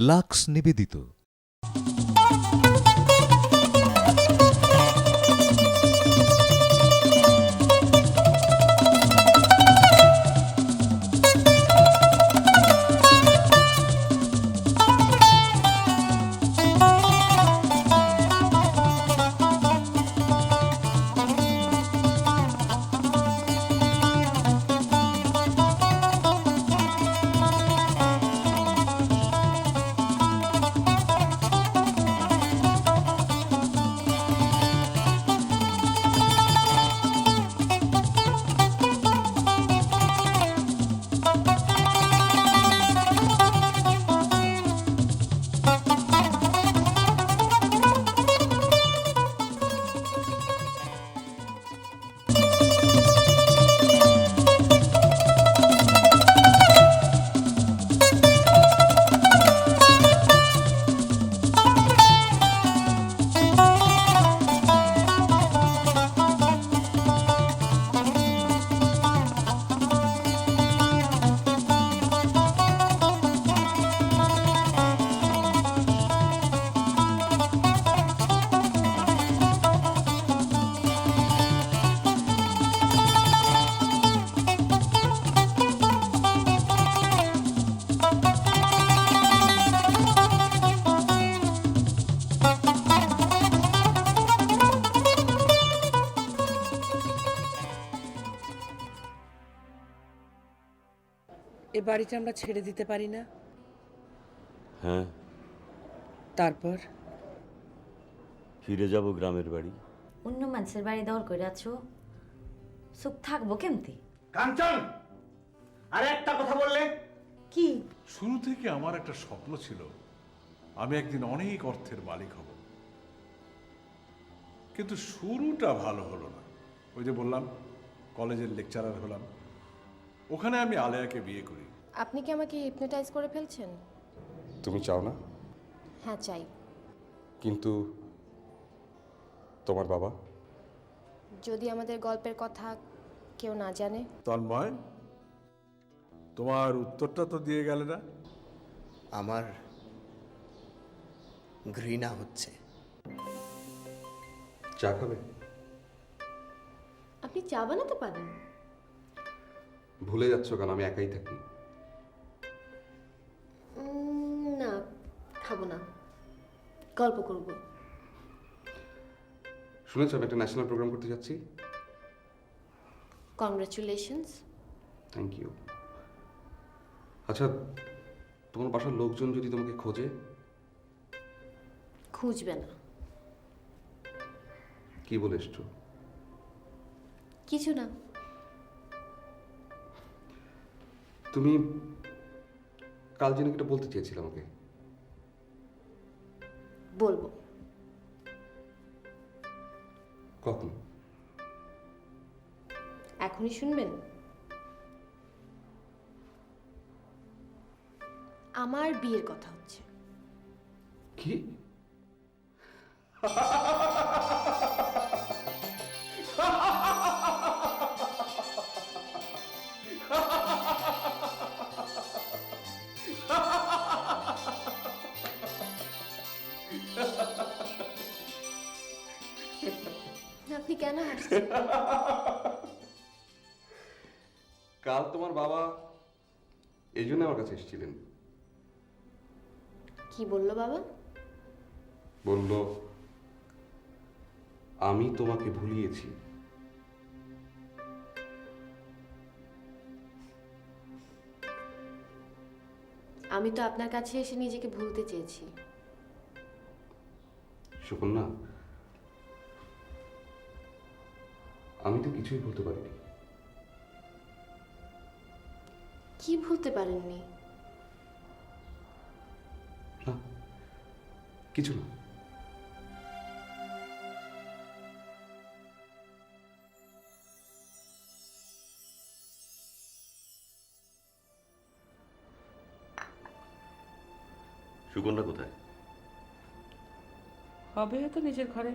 Lux নিবেদিত। এ বাড়িটা আমরা ছেড়ে দিতে পারি না? হ্যাঁ, তারপর ফিরে যাব গ্রামের বাড়ি। অন্য মানুষের বাড়ি দর করে আছো, সুখ থাকবো কেমতি? কাঞ্চন, আরে একটা কথা বললে। কি? শুরু থেকে আমার একটা স্বপ্ন ছিল আমি একদিন অনেক অর্থের মালিক হব, কিন্তু শুরুটা ভালো হলো না। ওই যে বললাম কলেজের লেকচারার হলাম, ওখানে আমি আলেয়াকে বিয়ে করি। আপনি কি আমাকে হিপনোটাইজ করে ফেলছেন? তুমি চাও না? হ্যাঁ চাই। কিন্তু তোমার বাবা? যদি আমাদের গল্পের কথা কেউ না জানে? তন্ময়, তোমার উত্তরটা তো দিয়ে গেলে না। আমার ঘৃণা হচ্ছে। চা খাবে? আপনি চা বানাতে পারেন? ভুলে যাচ্ছ কেন? আমি একাই থাকি। না, খাবো না, গল্প করব। শুনেছ আমি একটা ন্যাশনাল প্রোগ্রাম করতে যাচ্ছি? কংগ্রাচুলেশনস। Thank you. আচ্ছা, তোমার বাসার লোকজন যদি তোমাকে খোঁজে? খুঁজবে না। কি বলে এসছো? কিছু না। তুমি কাল যেন একটা বলতে চেয়েছিলে আমাকে। বলবো। কখন? এখনই শুনবেন? আমার বিয়ের কথা হচ্ছে। কি? আপনি কেন হাসছেন? কাল তোমার বাবা এই জন্য আমার কাছে এসেছিলেন। কি বললো বাবা? বলল আমি তোমাকে ভুলিয়েছি। আমি তো আপনার কাছে এসে নিজেকে ভুলতে চেয়েছি। সুকন্যা, আমি তো কিছুই বলতে পারিনি। কি ভুলতে পারেননি? না, কিছু না। সুকন্যা কোথায়? হবে হয়তো নিজের ঘরে।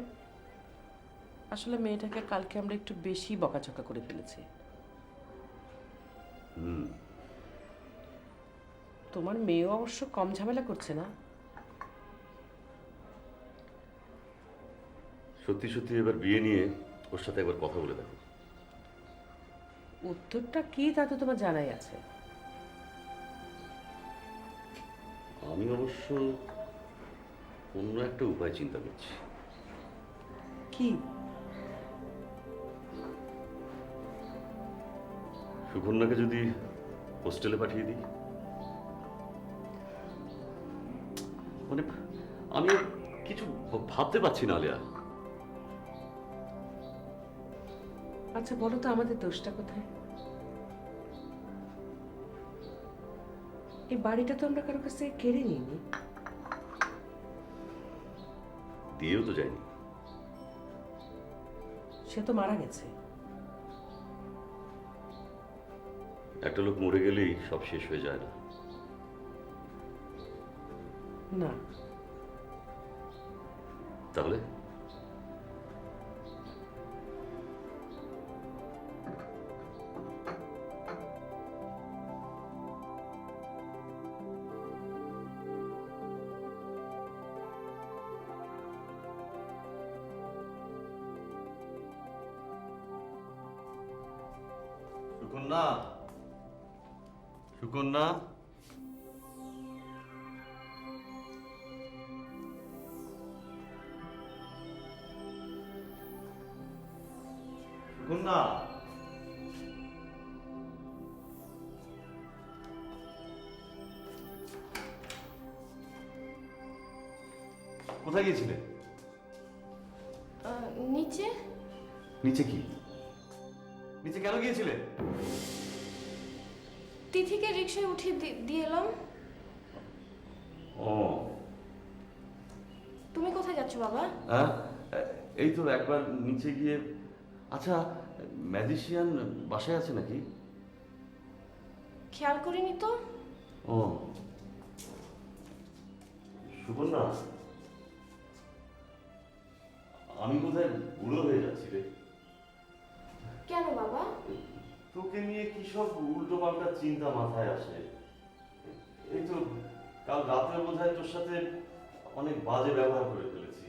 আসলে মেয়েটাকে কালকে আমরা একটু বেশি বকাঝকা করে ফেলেছি। তোমার মেয়েও অবশ্য কম ঝামেলা করছে না। সত্যি সত্যি এবার বিয়ে নিয়ে ওর সাথে একবার কথা বলে দেখো। উত্তরটা কি তা তো তোমার জানাই আছে। আমি অবশ্য অন্য একটা উপায় চিন্তা করছি। কি? সুকন্যাকে যদি হোস্টেলে পাঠিয়ে দিই, মানে আমি কিছু ভাবতে পারছি না আলিয়া। আচ্ছা বলো তো আমাদের দোষটা কোথায়? এই বাড়িটা তো আমরা কারো কাছ থেকে কেড়ে নিইনি, দিয়েও তো যায়নি। সে তো মারা গেছে। একটা লোক মরে গেলেই সব শেষ হয়ে যায় না। না, তাহলে সুকন্যা, সুকন্যা, সুকন্যা, কোথায় গিয়েছিলে? নিচে নিচে কি? নিচে কেন গিয়েছিলে? তিথিকে রিকশায় উঠিয়ে দিয়ে এলাম। ও, তুমি কোথায় যাচ্ছ বাবা? হ্যাঁ, এই তো একবার নিচে গিয়ে। আচ্ছা, ম্যাজিশিয়ান বাসায় আছে নাকি? খেয়াল করিনি তো। ও, সুকন্যা, আমি বোধহয় বুড়ো হয়ে যাচ্ছি রে। কেন বাবা? তোকে নিয়ে কি সব উল্টো পাল্টা চিন্তা মাথায় আসে। এই তো কাল রাতে বোধহয় তোর সাথে অনেক বাজে ব্যবহার করে ফেলেছি।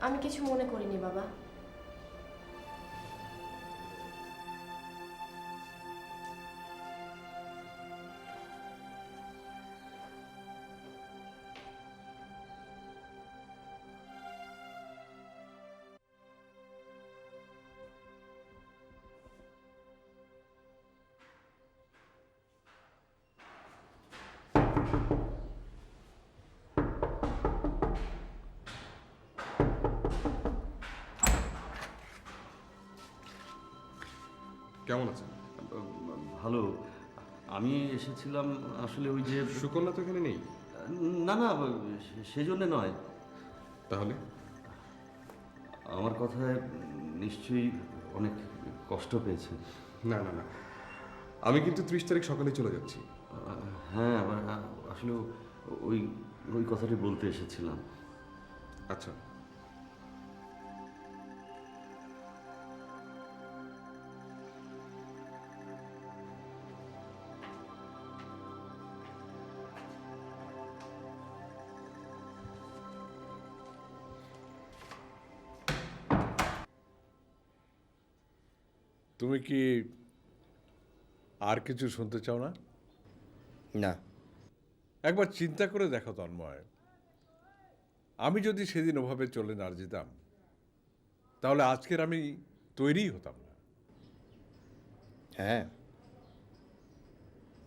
আমি কিছু মনে করিনি বাবা। কেমন আছেন? ভালো। আমি এসেছিলাম আসলে ওই যে। সুকন্যা তো এখানে নেই। না না, সেজন্য নয়। তাহলে আমার কথায় নিশ্চয়ই অনেক কষ্ট পেয়েছে। না না না, আমি কিন্তু 30 তারিখ সকালে চলে যাচ্ছি। হ্যাঁ, আসলে ওই ওই কথাটি বলতে এসেছিলাম। আচ্ছা, তুমি কি আর কিছু শুনতে চাও না? না, একবার চিন্তা করে দেখো তন্ময়, আমি যদি সেদিন ওভাবে চলে না যেতাম তাহলে আজকের আমি তৈরি হতাম না। হ্যাঁ,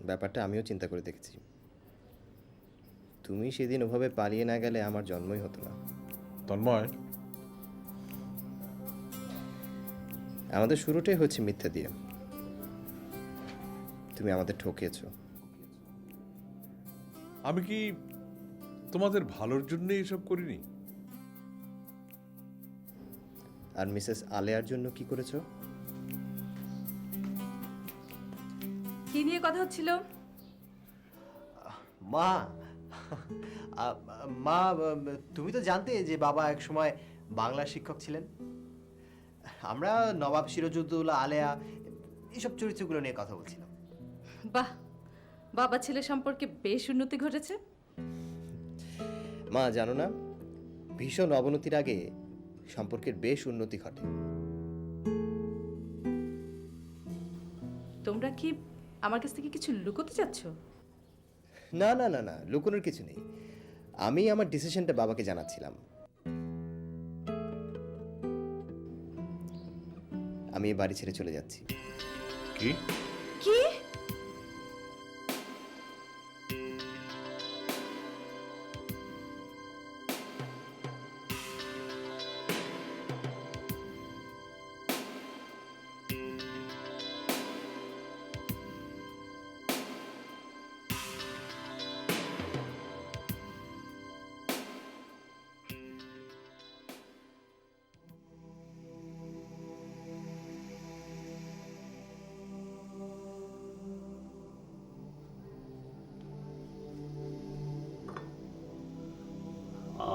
ব্যাপারটা আমিও চিন্তা করে দেখেছি। তুমি সেদিন ওভাবে পালিয়ে না গেলে আমার জন্মই হতো না। তন্ময়, আমাদের শুরুটাই হচ্ছে মিথ্যা দিয়ে। তুমি আমাদের ঠকিয়েছো। আমি কি তোমাদের ভালোর জন্যই এসব করিনি? আর মিসেস আলেয়ার জন্য কি করেছো? কি নিয়ে কথা হচ্ছিল? মা, মা, তুমি তো জানতে যে বাবা এক সময় বাংলা শিক্ষক ছিলেন। আমরা নবাব সিরাজউদ্দৌলা, আলেয়া এসব চরিত্রগুলো নিয়ে কথা বলছিলাম। বাহ, বাবা ছেলে সম্পর্কে বেশ উন্নতি ঘটেছে। মা জানো না, ভীষণ অবনতির আগে সম্পর্কের বেশ উন্নতি ঘটে। তোমরা কি আমার কাছ থেকে কিছু লুকোতে চাচ্ছ? না না না না, লুকোনোর কিছু নেই। আমি আমার ডিসিশনটা বাবাকে জানাচ্ছিলাম। আমি এই বাড়ি ছেড়ে চলে যাচ্ছি। কি? কি?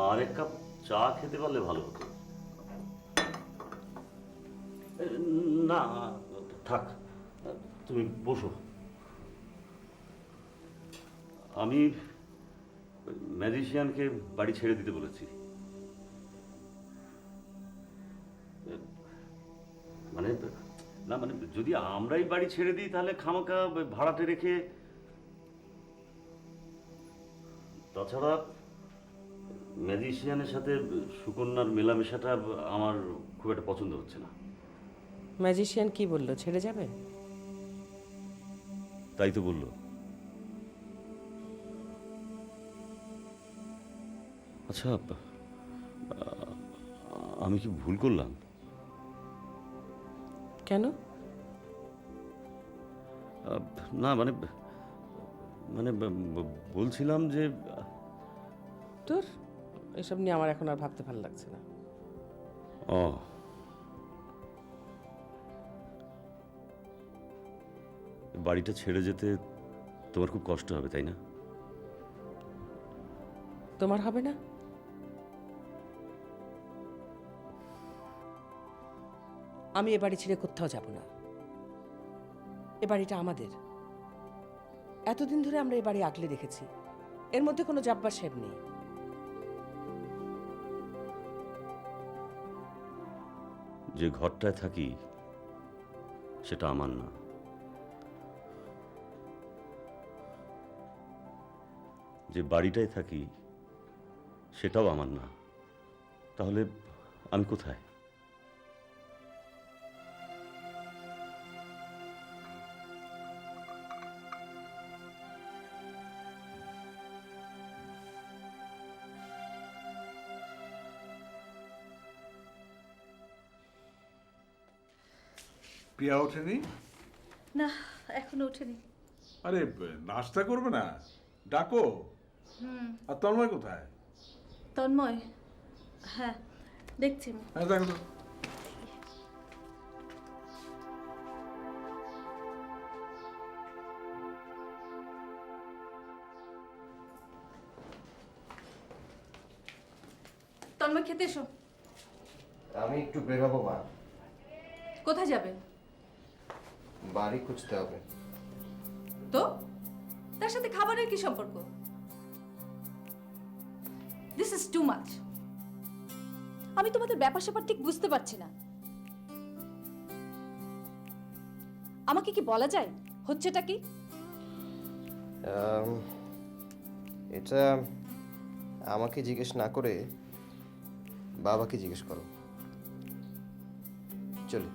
আর এক কাপ চা খেতে পারলে ভালো হতো। না থাক, তুমি বসো। আমি ম্যাজিশিয়ানকে বাড়ি ছেড়ে দিতে বলেছি। মানে না, মানে যদি আমরাই বাড়ি ছেড়ে দিই তাহলে খামাকা ভাড়াটে রেখে, তাছাড়া ম্যাজিশিয়ানের সাথে সুকন্যার মেলামেশাটা আমার খুব একটা পছন্দ হচ্ছে না। ম্যাজিশিয়ান কি বললো, ছেড়ে যাবে? তাই তো বললো। আচ্ছা, আমি কি ভুল করলাম? কেন? না মানে মানে বলছিলাম যে তোর এসব নিয়ে আমার এখন আর ভাবতে ভালো লাগছে না। ও, বাড়িটা ছেড়ে যেতে তোমার খুব কষ্ট হবে, তাই না? তোমার হবে না? আমি এ বাড়ি ছেড়ে কোথাও যাব না। এ বাড়িটা আমাদের। এতদিন ধরে আমরা এ বাড়ি আগলে রেখেছি, এর মধ্যে কোনো যাব্বার শেব নেই। যে ঘরটায় থাকি সেটা আমার না। যে বাড়িটায় থাকি সেটাও আমার না। তাহলে আমি কোথায়? পিয়া ওঠেনি? না, এখনো ওঠেনি। আরে নাস্তা করবে না? ডাকো। আর তন্ময় কোথায়? তন্ময়? হ্যাঁ, দেখছি। হ্যাঁ দেখো তো। তন্ময়, খেতে এসো। আমি একটু বেরোবো মা। কোথায় যাবে? বাড়ি খুঁজতে হবে। তো তার সাথে খাবারের কি সম্পর্ক? This is too much. আমি তোমাদের ব্যাপার স্যাপার ঠিক বুঝতে পারছি না। আমাকে কি বলা যায় হচ্ছেটা কি? এটা আমাকে জিজ্ঞেস না করে বাবাকে জিজ্ঞেস করো। চলো।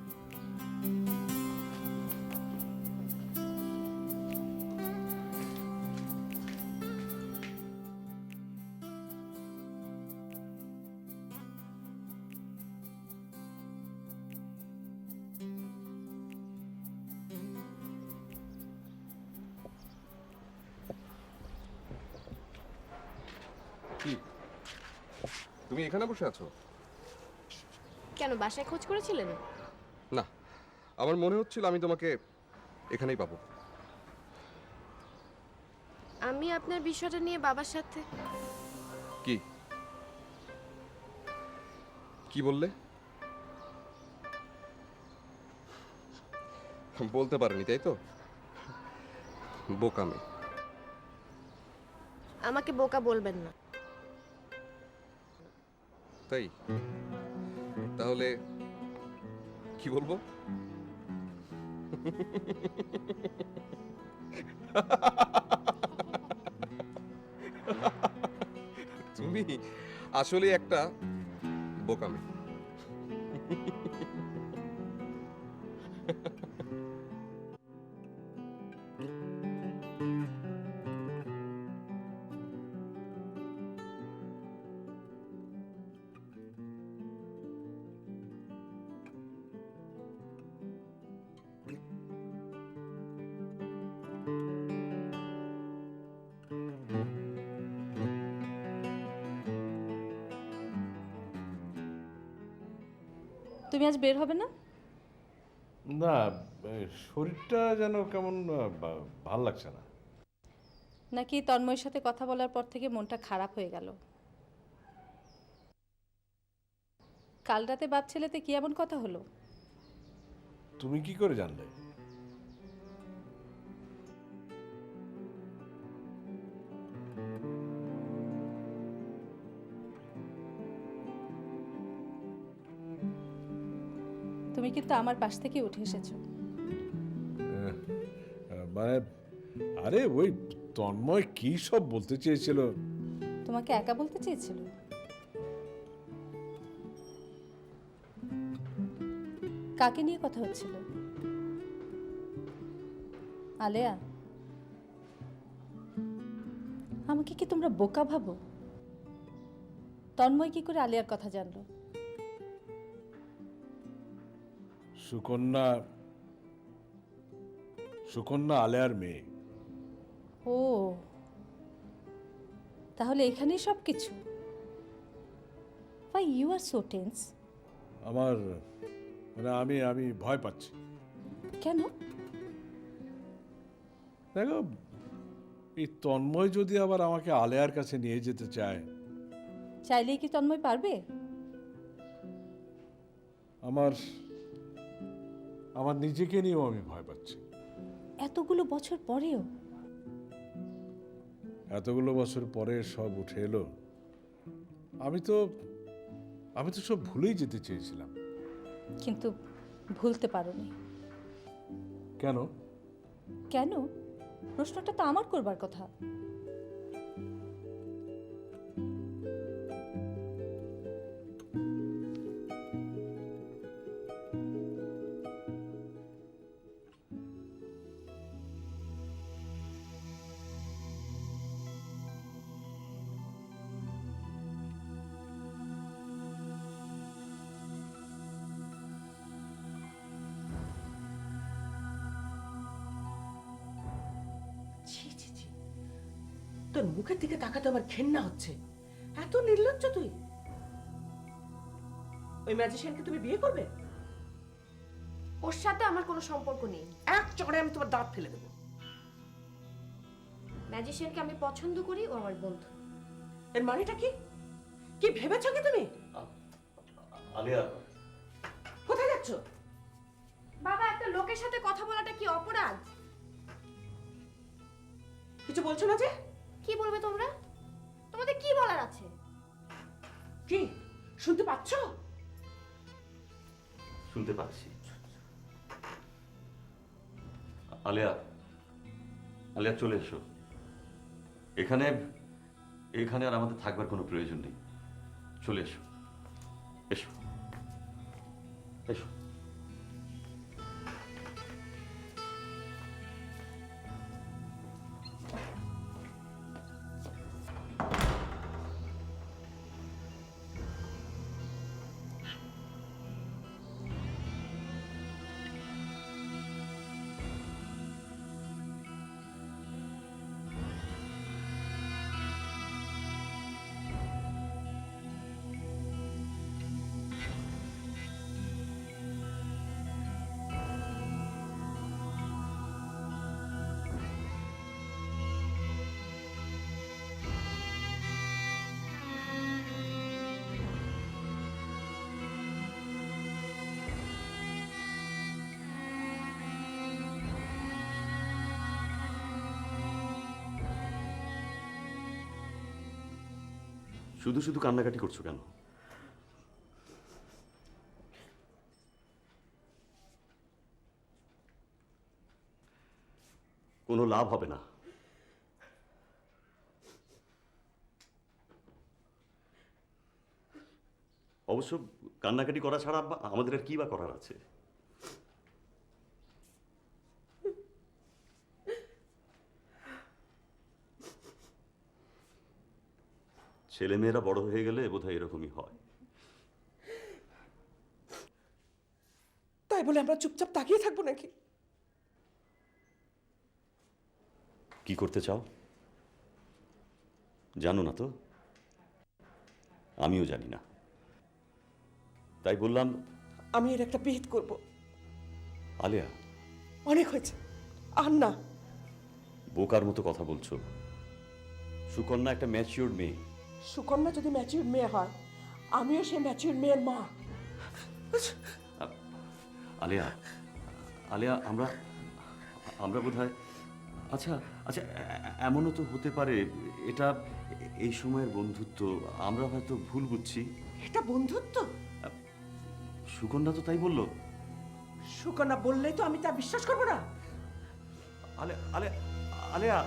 কি তুমি এখানে বসে আছো? কেন, বাসায় খোঁজ করেছিলেন? না, আমার মনে হচ্ছিল আমি তোমাকে এখানেই পাবো। আমি আপনার বিষয়টা নিয়ে বাবার সাথে। কি কি বললে? বলতে পারেনি তাই তো? বোকামি। আমাকে বোকা বলবেন না। তাই তাহলে কি বলবো? তুমি আসলে একটা বোকামি। তুমি আজ বের হবে না? না, শরীরটা যেন কেমন ভাল লাগছে না। নাকি তন্ময়ের সাথে কথা বলার পর থেকে মনটা খারাপ হয়ে গেল? কাল রাতে বাপ ছেলেতে কি এমন কথা হলো? তুমি কি করে জানলে? তুমি কিন্তু আমার পাশ থেকে উঠে এসেছো। মানে আরে ওই তন্ময় কি সব বলতে চেয়েছিল। তোমাকে একা বলতে চেয়েছিল? কাকে নিয়ে কথা হচ্ছিল? আলেয়া, আমাকে কি তোমরা বোকা ভাবো? তন্ময় কি করে আলিয়ার কথা জানলো? সুকন্যা সুকন্যা আলেয়ার মেয়ে। ও, তাহলে এখানেই সব কিছু? Why you are so tense? আমার মানে আমি আমি ভয় পাচ্ছি। কেন? দেখো, এই তন্ময় যদি আবার আমাকে আলেয়ার কাছে নিয়ে যেতে চায়, চাইলেই কি তন্ময় পারবে? আমার আমার নিজেকে নিয়েও আমি ভয় পাচ্ছি। এতগুলো বছর পরেও? এতগুলো বছর পরে সব উঠে এলো। আমি তো সব ভুলেই যেতে চেয়েছিলাম। কিন্তু ভুলতে পারোনি কেন? কেন? প্রশ্নটা তো আমার করবার কথা। ছি ছি ছি, তোর মুখের দিকে তাকাতে আমার ঘেন্না হচ্ছে। এত নির্লজ্জ তুই! ওই ম্যাজিশিয়ানকে তুমি বিয়ে করবে? ওর সাথে আমার কোনো সম্পর্ক নেই। এক চড়ে আমি তোমার দাঁত ফেলে দেবো। ম্যাজিশিয়ানকে আমি পছন্দ করি, ও আমার বন্ধু। এর মানেটা কি? কি ভেবেছ কি তুমি? আলিয়া, কোথায় যাচ্ছ? বাবা, একটা লোকের সাথে কথা বলাটা কি অপরাধ? কিছু বলছো না যে? কি বলবে তোমরা? তোমাদের কি বলার আছে? কি শুনতে পাচ্ছ? শুনতে পাচ্ছি। আলিয়া, আলিয়া চলে এসো। এখানে এখানে আর আমাদের থাকবার কোনো প্রয়োজন নেই। চলে এসো, এসো এসো। শুধু শুধু কান্নাকাটি করছো কেন? কোনো লাভ হবে না। অবশ্য কান্নাকাটি করা ছাড়া আমাদের আর কি বা করার আছে? ছেলেমেয়েরা বড় হয়ে গেলে বোধহয় এরকমই হয়। তাই বলে আমরা চুপচাপ তাকিয়ে থাকবো নাকি? কি করতে চাও জানো না তো? আমিও জানি না, তাই বললাম। আমি এর একটা বিহিত করব। আলেয়া, অনেক হয়েছে, আর না। বোকার মতো কথা বলছো। সুকন্যা একটা ম্যাচিওর মেয়ে। সুকন্যা যদি ম্যাচিউর মেয়ে হয়, আমিও সেই ম্যাচিউর মেয়ের মা। আলেয়া, আলেয়া, আমরা আমরা বোধহয় আচ্ছা আচ্ছা এমনও তো হতে পারে এটা এই সময়ের বন্ধুত্ব, আমরা হয়তো ভুল বুঝছি। এটা বন্ধুত্ব? সুকন্যা তো তাই বললো। সুকন্যা বললেই তো আমি তা বিশ্বাস করবো না। আলে আলে আলেয়া